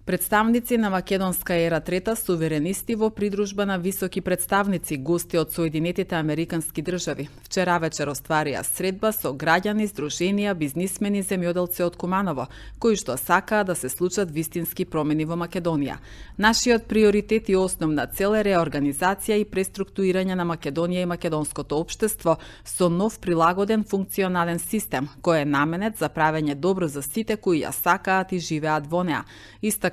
Представници на македонска ера трета, суверенисти во придружба на високи представници, гости од Соединетите Американски држави, вчера вечер остварија средба со граѓани, здруженија, бизнисмени, земјоделци од Куманово, кои што сакаа да се случат вистински промени во Македонија. Нашиот приоритет и основна цел е реорганизација и преструктурирање на Македонија и македонското општество со нов прилагоден функционален систем, кој е наменет за правење добро за сите кои ја сакаат и живеат во неа.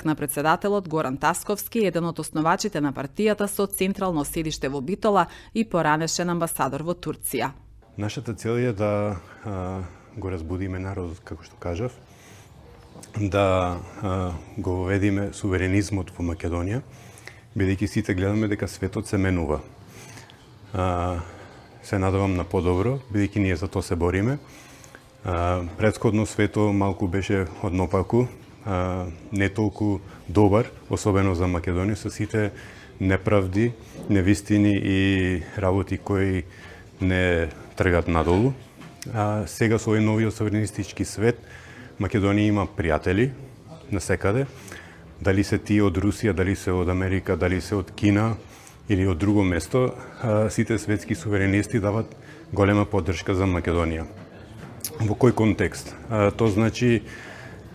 На председателот Горан Тасковски, еден од основачите на партијата со централно седиште во Битола и поранешен амбасадор во Турција. Нашата цел е да го разбудиме народот, како што кажав, да го воведиме суверенизмот во Македонија, бидејќи сите гледаме дека светот се менува. Се надевам на подобро, бидејќи ние за тоа се бориме. Претходно светот малку беше однопаку, не толку добар, особено за Македонија, со сите неправди, невистини и работи кои не тргат надолу. Сега со овој новиот суверенистички свет, Македонија има пријатели насекаде, дали се тие од Русија, дали се од Америка, дали се од Кина или од друго место, сите светски суверенисти дават голема поддршка за Македонија. Во кој контекст? Тоа значи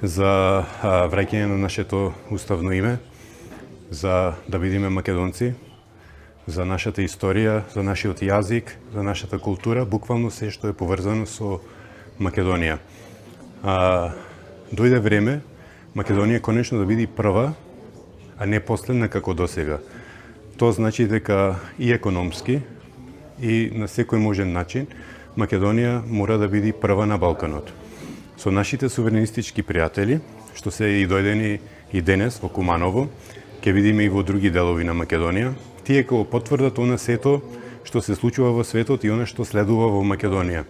за враќање на нашето уставно име, за да бидеме македонци, за нашата историја, за нашиот јазик, за нашата култура, буквално се што е поврзано со Македонија. Дојде време Македонија конечно да биде прва, а не последна како досега. Тоа значи дека и економски и на секој можен начин Македонија мора да биде прва на Балканот. Со нашите суверенистички пријатели, што се и дојдени и денес во Куманово, ќе видиме и во други делови на Македонија, тие ќе потврдат она сето што се случува во светот и она што следува во Македонија.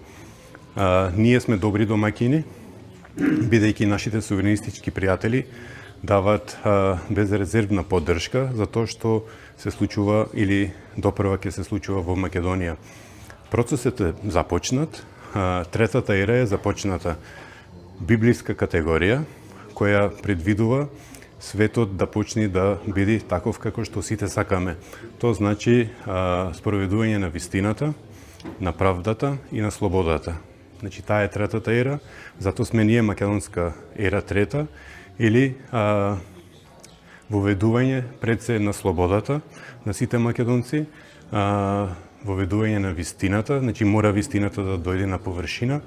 Ние сме добри домаќини, бидејќи нашите суверенистички пријатели дават безрезервна поддршка за тоа што се случува или допрва ќе се случува во Македонија. Процесот е започнат, третата ера е започната. Библиска категорија која предвидува светот да почне да биде таков како што сите сакаме. Тоа значи спроведување на вистината, на правдата и на слободата. Значи таа е третата ера, затоа сме ние македонска ера трета или воведување пред се на слободата на сите македонци, воведување на вистината, значи мора вистината да дојде на површина.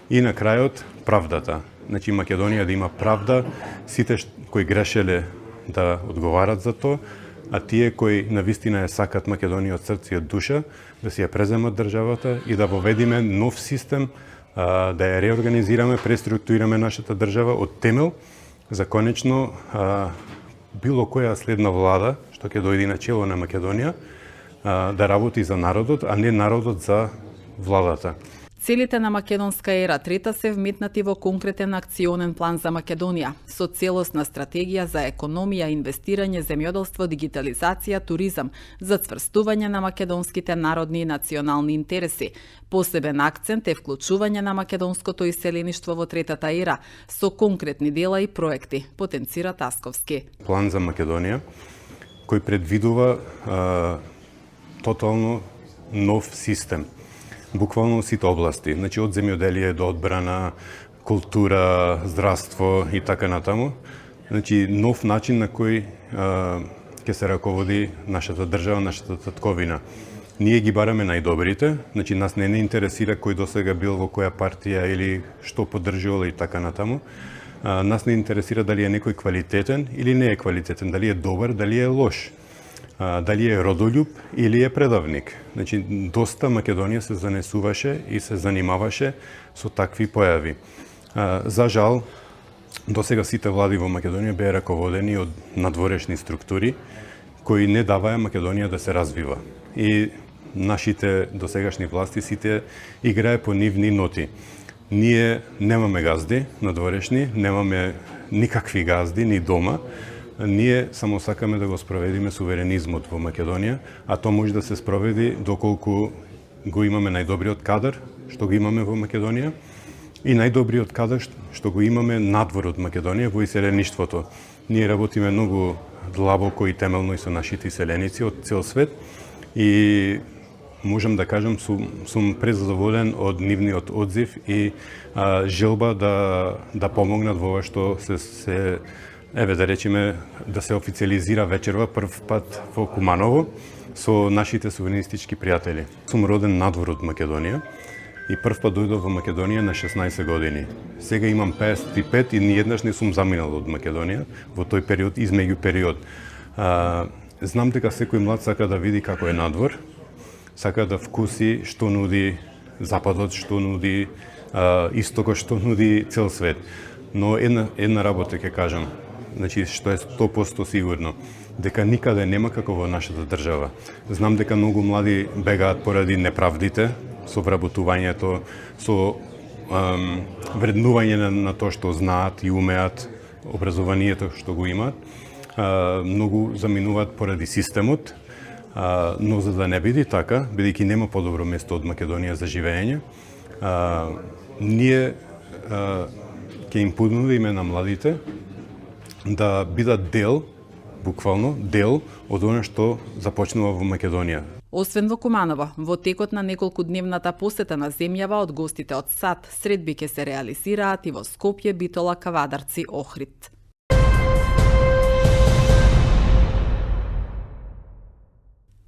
И на крајот правдата. Значи Македонија да има правда, сите кои грешеле да одговарат за тоа, а тие кои навистина ја сакат Македонија од срце и од душа, да си ја преземат државата и да воведиме нов систем, да ја реорганизираме, преструктурираме нашата држава од темел, за конечно било која следна влада што ќе дојде на чело на Македонија, да работи за народот, а не народот за владата. Целите на македонска ера трета се вметнати во конкретен акционен план за Македонија, со целосна стратегија за економија, инвестирање, земјоделство, дигитализација, туризам, за цврстување на македонските народни и национални интереси. Посебен акцент е вклучување на македонското иселеништво во третата ера, со конкретни дела и проекти, потенцира Тасковски. План за Македонија, кој предвидува тотално нов систем. Буквално сите области, значи од земјоделие до одбрана, култура, здравство и така натаму. Значи нов начин на кој ќе се раководи нашата држава, нашата татковина. Ние ги бараме најдобрите, значи нас не интересира кој досега бил во која партија или што поддржувал и така натаму. Нас не интересира дали е некој квалитетен или не е квалитетен, дали е добар, дали е лош. Дали е родолюб или е предавник. Значи, доста Македонија се занесуваше и се занимаваше со такви појави. За жал, досега сите влади во Македонија беа раководени од надворешни структури кои не даваја Македонија да се развива. И нашите досегашни власти сите играе по нивни ноти. Ние немаме газди надворешни, немаме никакви газди ни дома. Ние само сакаме да го спроведиме суверенизмот во Македонија, а тоа може да се спроведи доколку го имаме најдобриот кадар што го имаме во Македонија и најдобриот кадар што го имаме надвор од Македонија во иселеништвото. Ние работиме многу длабоко и темелно и со нашите иселеници од цел свет и можам да кажам сум презадоволен од нивниот одзив и желба да помогнат во ова што се да речеме да се официализира вечерва прв пат во Куманово со нашите суверенистички пријатели. Сум роден надвор од Македонија и прв пат дојдов во Македонија на 16 години. Сега имам 55 и ниеднаш не сум заминал од Македонија во тој период, измеѓу период. Знам дека секој млад сака да види како е надвор, сака да вкуси што нуди Западот, што нуди Истокот, што нуди цел свет. Но една работа ќе кажам, значи што е 100% сигурно, дека никаде нема како во нашата држава. Знам дека многу млади бегаат поради неправдите, со вработувањето, со вреднување на тоа што знаат и умеат, образованието што го имаат. Многу заминуваат поради системот, но за да не биде така, бидејќи нема подобро место од Македонија за живење, ние ќе им понудиме на младите да бидат дел, буквално дел од она што започнува во Македонија. Освен во Куманово, во текот на неколкудневната посета на земјава од гостите од САД, средби ќе се реализираат и во Скопје, Битола, Кавадарци, Охрид.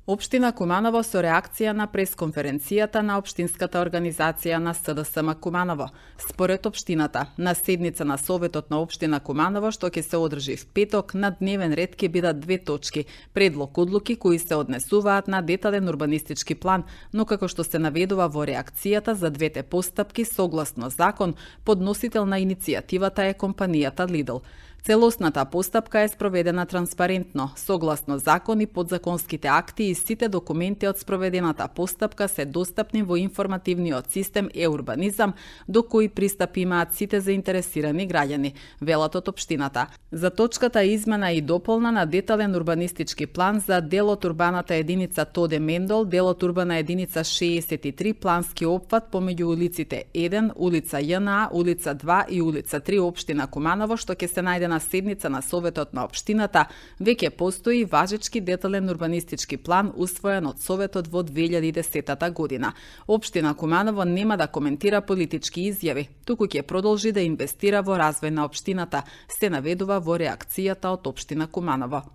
Општина Куманово со реакција на пресконференцијата на Општинската организација на СДСМ Куманово. Според општината, на седница на Советот на Општина Куманово, што ќе се одржи в петок, на дневен ред ќе бидат две точки: предлог одлуки кои се однесуваат на детален урбанистички план, но како што се наведува во реакцијата за двете постапки согласно закон, подносител на иницијативата е компанијата Lidl. Целосната постапка е спроведена транспарентно, согласно закон и подзаконските акти, и сите документи од спроведената постапка се достапни во информативниот систем e-урбанизам, до кои пристап имаат сите заинтересирани граѓани, велат од општината. За точката измена и дополна на детален урбанистички план за дел од урбаната единица Тоде Мендол, дел од урбана единица 63, плански опфат помеѓу улиците 1, улица ЈНА, улица 2 и улица 3 општина Куманово, што ќе се најде на седница на Советот на општината, веќе постои важечки детален урбанистички план усвоен од Советот во 2010 година. Општина Куманово нема да коментира политички изјави, туку ќе продолжи да инвестира во развој на општината, се наведува во реакцијата од општина Куманово.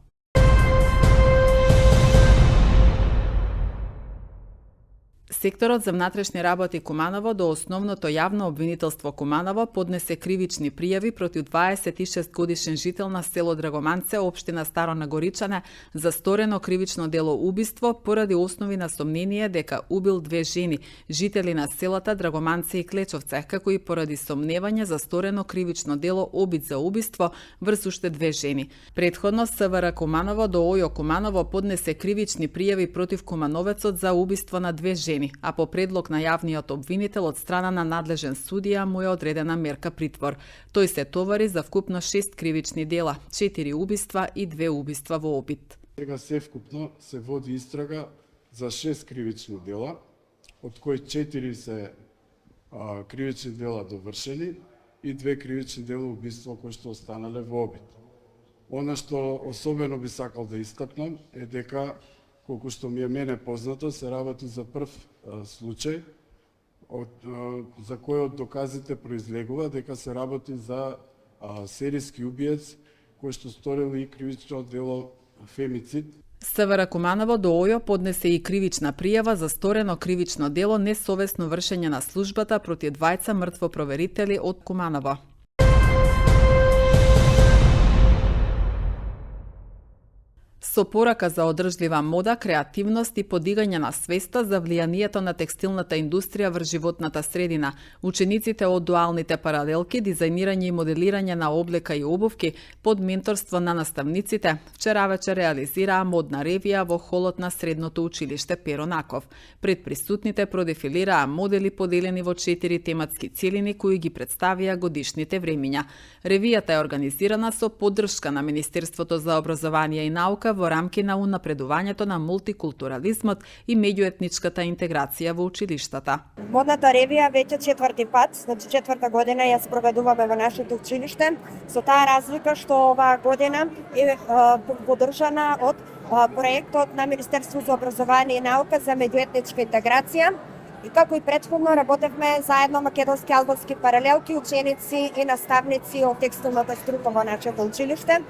Секторот за внатрешни работи Куманово до Основното јавно обвинителство Куманово поднесе кривични пријави против 26 годишен жител на село Драгоманце, општина Старо Нагоричане, за сторено кривично дело убиство поради основи на сомнение дека убил две жени, жители на селата Драгоманце и Клечовце, како и поради сомневање за сторено кривично дело обид за убиство врз уште две жени. Претходно СВР Куманово до ОЈО Куманово поднесе кривични пријави против кумановецот за убиство на две жени, а по предлог на јавниот обвинител од страна на надлежен судија му е одредена мерка притвор. Тој се товари за вкупно 6 кривични дела, 4 убиства и 2 убиства во обид. Сега севкупно се води истрага за 6 кривични дела, од кои 4 се кривични дела довршени и 2 кривични дела убиства кои што останале во обид. Она што особено би сакал да истакнам е дека, колку што ми е мене познато, се работи за прв случај за кој од доказите произлегува дека се работи за серијски убиец кој што сторил и кривично дело фемицид. СВР Куманово до ОЈО поднесе и кривична пријава за сторено кривично дело несовесно вршење на службата против двајца мртвопроверители од Куманово. Со порака за одржлива мода, креативност и подигање на свеста за влијанието на текстилната индустрија врз животната средина, учениците од дуалните паралелки, дизајнирање и моделирање на облека и обувки под менторство на наставниците, вчера вечер реализираа модна ревија во холот на Средното училиште Перо Наков. Пред присутните продефилираа модели поделени во 4 тематски целини кои ги представија годишните времиња. Ревијата е организирана со поддршка на Министерството за образование и наука во во рамки на унапредувањето на мултикултурализмот и меѓуетничката интеграција во училиштата. Модната ревија веќе 4-ти пат, значи 4-та година ја спроведуваме во нашето училиште, со таа разлика што оваа година е поддржана од проектот на Министерство за образование и наука за меѓуетничка интеграција. И како и претходно работевме заедно македонски и албански паралелки, ученици и наставници од текстилната струка во нашето училиште.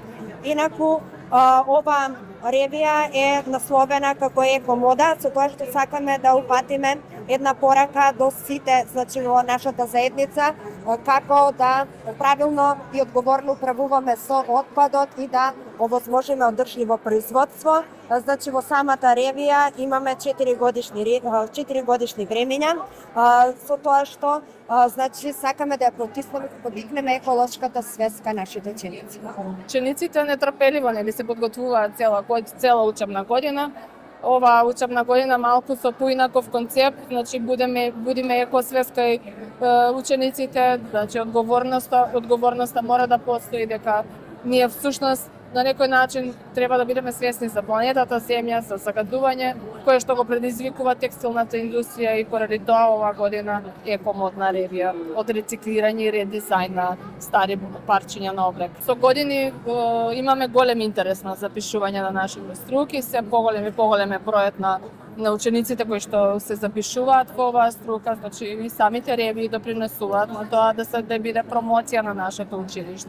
Инаку ова ревија е насловена како екомода, со тоа што сакаме да упатиме една порака до сите, значи во нашата заедница, како да правилно и одговорно управуваме со отпадот и да овозможиме одржливо производство. Значи во самата ревија имаме 4 годишни времења, со тоа што значи сакаме да ја подигнеме еколошката свест кај нашите ученици. Учениците нетрпеливо се подготвуваат цела учебна година. Ова учебна година малку со поинаков концепт, значи будиме екосвест кај учениците, значи одговорноста мора да постои, дека ние всушност на некој начин треба да бидеме свесни за планетата Земја, за загадување, кое што го предизвикува текстилната индустрија, и поради тоа оваа година екомодна ревија од рециклирање и редизајн на стари парчиња на облек. Со години имаме голем интерес на запишување на нашите струки, се поголем бројот на учениците кои што се запишуваат во оваа струка, значи и самите ревии допринесуваат на тоа да биде промоција на нашето училиште.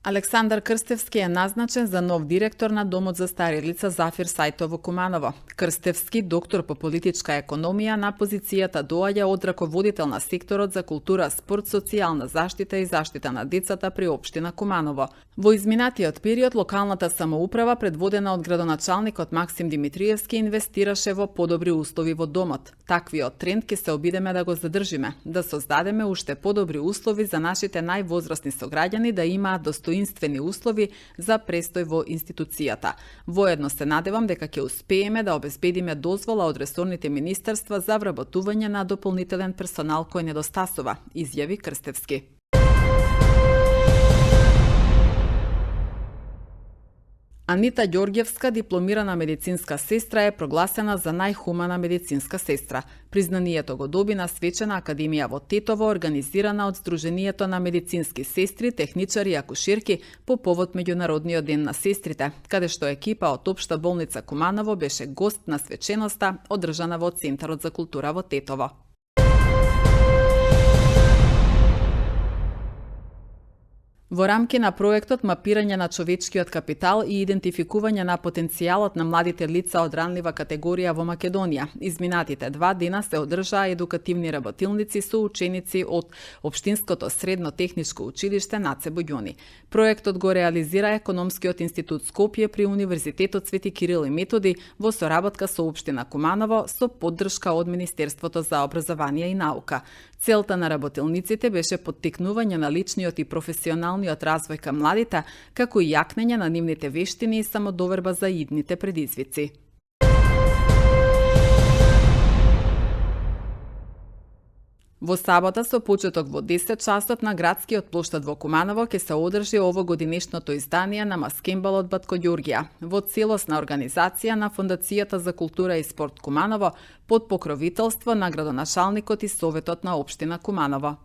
Александар Крстевски е назначен за нов директор на Домот за стари лица Зафир Сајто во Куманово. Крстевски, доктор по политичка економија, на позицијата доаѓа од раководител на секторот за култура, спорт, социјална заштита и заштита на децата при општина Куманово. Во изминатиот период локалната самоуправа, предводена од градоначалникот Максим Димитриевски, инвестираше во подобри услови во домот. Таквиот тренд ќе се обидеме да го задржиме, да создадеме уште подобри услови за нашите највозрасни сограѓани да имаат достоинствени услови за престој во институцијата. Воедно се надевам дека ќе успееме да обезбедиме дозвола од ресорните министерства за вработување на дополнителен персонал кој недостасува, изјави Крстевски. Анита Ѓорѓевска, дипломирана медицинска сестра, е прогласена за најхумана медицинска сестра. Признанието го доби на свечена академија во Тетово, организирана од Сдруженијето на медицински сестри, техничари и акушерки по повод Меѓународниот ден на сестрите, каде што екипа од Општа болница Куманово беше гост на свеченоста, одржана во Центарот за култура во Тетово. Во рамки на проектот Мапирање на човечкиот капитал и идентификување на потенцијалот на младите лица од ранлива категорија во Македонија, изминатите 2 дена се одржаа едукативни работилници со ученици од Општинското средно техничко училиште Наце Боѓони. Проектот го реализира Економскиот институт Скопје при Универзитетот Свети Кирил и Методи во соработка со Општина Куманово со поддршка од Министерството за образование и наука. Целта на работилниците беше поттикнување на личниот и професионалниот развој кај младите, како и јакнење на нивните вештини и самодоверба за идните предизвици. Во сабота со почеток во 10 часот на градскиот плоштад во Куманово ќе се одржи овогодинешното издание на маскембалот Батко Ѓорѓија во целосна организација на Фондацијата за култура и спорт Куманово под покровителство на градоначалникот и Советот на општина Куманово.